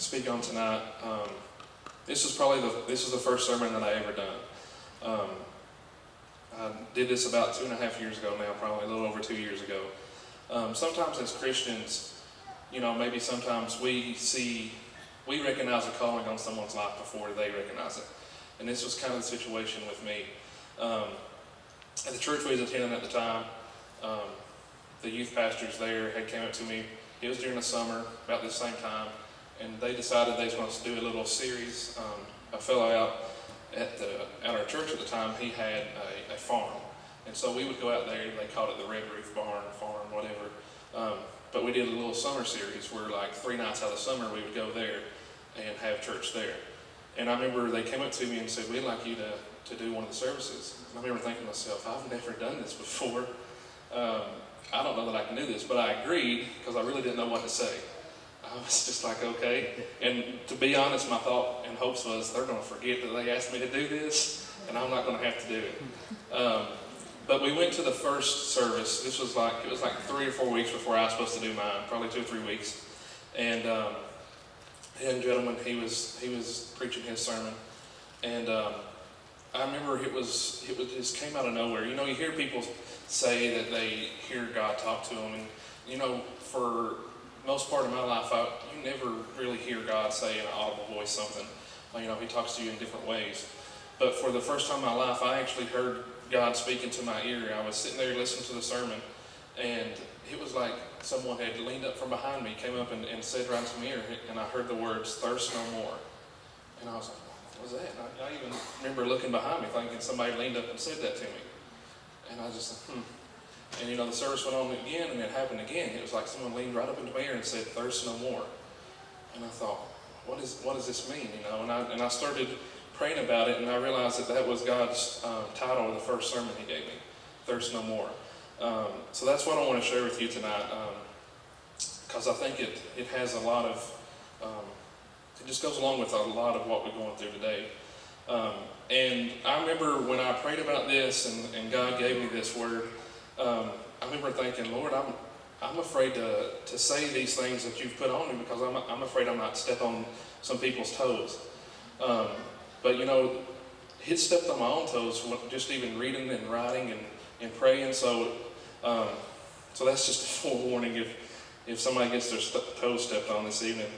speak on tonight. This is the first sermon that I ever done. I did this about 2.5 years ago now, probably a little over 2 years ago. Sometimes as Christians, maybe sometimes we recognize a calling on someone's life before they recognize it. And this was kind of the situation with me. At the church we was attending at the time, the youth pastors there had came up to me. It was during the summer, about this same time, and they decided they was going to do a little series. A fellow out at our church at the time, he had a farm, and so we would go out there. They called it the Red Roof Barn, farm, whatever. But we did a little summer series where, like, 3 nights out of the summer, we would go there and have church there. And I remember they came up to me and said, "We'd like you to do one of the services." And I remember thinking to myself, I've never done this before. I don't know that I can do this, but I agreed because I really didn't know what to say. I was just like, okay. And to be honest, my thought and hopes was they're going to forget that they asked me to do this, and I'm not going to have to do it. But we went to the first service. It was like 3 or 4 weeks before I was supposed to do mine, probably 2 or 3 weeks. And the young gentleman, he was preaching his sermon, and I remember it just came out of nowhere. You hear people say that they hear God talk to them, and for most part of my life, you never really hear God say in an audible voice something. He talks to you in different ways. But for the first time in my life, I actually heard God speaking to my ear. I was sitting there listening to the sermon, and it was like someone had leaned up from behind me, came up and said right to my ear, and I heard the words, "Thirst no more." And I was like, what was that? And I even remember looking behind me thinking somebody leaned up and said that to me. And I was just like, And the service went on again, and it happened again. It was like someone leaned right up into my ear and said, "Thirst no more." And I thought, what does this mean? And I started praying about it, and I realized that was God's title of the first sermon He gave me, "Thirst no more." So that's what I want to share with you tonight, because I think it has a lot of, it just goes along with a lot of what we're going through today. And I remember when I prayed about this, and God gave me this word. I remember thinking, Lord, I'm afraid to say these things that you've put on me because I'm afraid I might step on some people's toes. But He stepped on my own toes just even reading and writing and praying. So that's just a forewarning if somebody gets their toes stepped on this evening.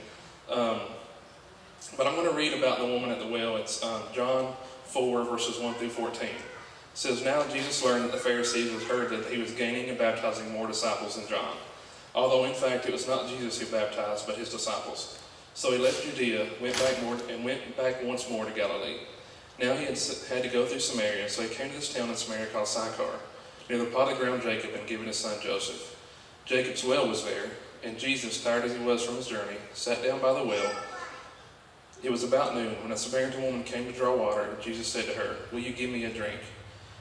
But I'm going to read about the woman at the well. It's John 4, verses 1 through 14. It says, "Now Jesus learned that the Pharisees had heard that he was gaining and baptizing more disciples than John, although in fact it was not Jesus who baptized, but his disciples. So he left Judea, went back once more to Galilee. Now he had to go through Samaria, so he came to this town in Samaria called Sychar, near the plot of ground Jacob had given his son Joseph. Jacob's well was there, and Jesus, tired as he was from his journey, sat down by the well. It was about noon when a Samaritan woman came to draw water, and Jesus said to her, 'Will you give me a drink?'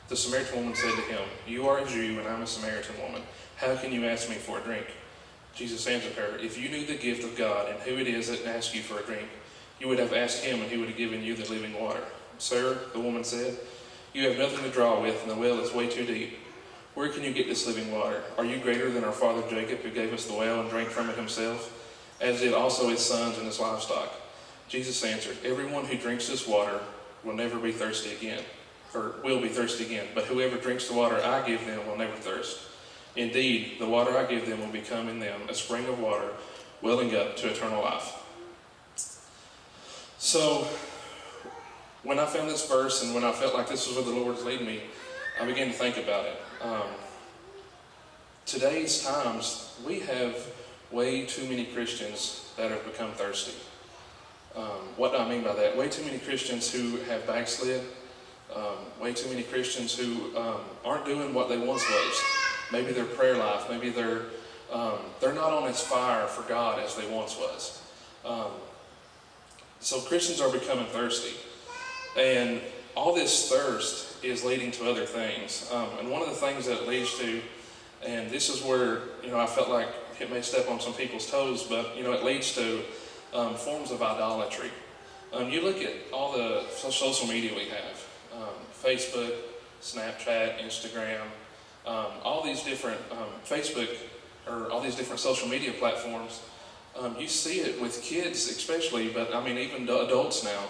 The Samaritan woman said to him, 'You are a Jew, and I'm a Samaritan woman. How can you ask me for a drink?' Jesus answered her, 'If you knew the gift of God and who it is that asks you for a drink, you would have asked him, and he would have given you the living water.' 'Sir,' the woman said, 'you have nothing to draw with, and the well is way too deep. Where can you get this living water? Are you greater than our father Jacob, who gave us the well and drank from it himself, as did also his sons and his livestock?' Jesus answered, 'Everyone who drinks this water will never be thirsty again, or will be thirsty again. But whoever drinks the water I give them will never thirst. Indeed, the water I give them will become in them a spring of water welling up to eternal life.'" So, when I found this verse and when I felt like this was where the Lord was leading me, I began to think about it. Today's times, we have way too many Christians that have become thirsty. What do I mean by that? Way too many Christians who have backslid. Way too many Christians who aren't doing what they once was. Maybe their prayer life, maybe they're not on as fire for God as they once was. So Christians are becoming thirsty. And all this thirst is leading to other things. And one of the things that it leads to, and this is where, I felt like it may step on some people's toes, but, it leads to forms of idolatry. You look at all the social media we have, Facebook, Snapchat, Instagram, all these different Facebook, or all these different social media platforms. You see it with kids especially, but I mean even adults now.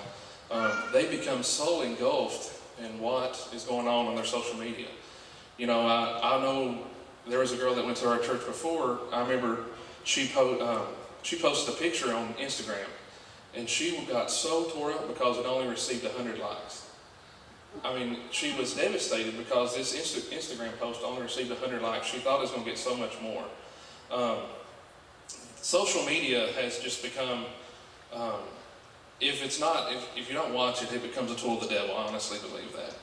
They become so engulfed in what is going on their social media. You know, I know there was a girl that went to our church before. I remember she posted a picture on Instagram, and she got so tore up because it only received 100 likes. I mean, she was devastated because this Instagram post only received 100 likes. She thought it was going to get so much more. Social media has just become, if you don't watch it, it becomes a tool of the devil. I honestly believe that.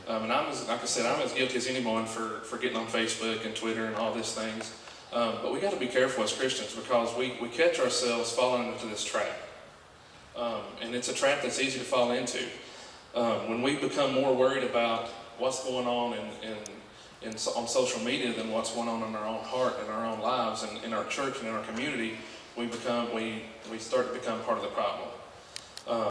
And like I said, I'm as guilty as anyone for getting on Facebook and Twitter and all these things. But we got to be careful as Christians because we catch ourselves falling into this trap. And it's a trap that's easy to fall into. When we become more worried about what's going on on social media than what's going on in our own heart and our own lives and in our church and in our community, we start to become part of the problem.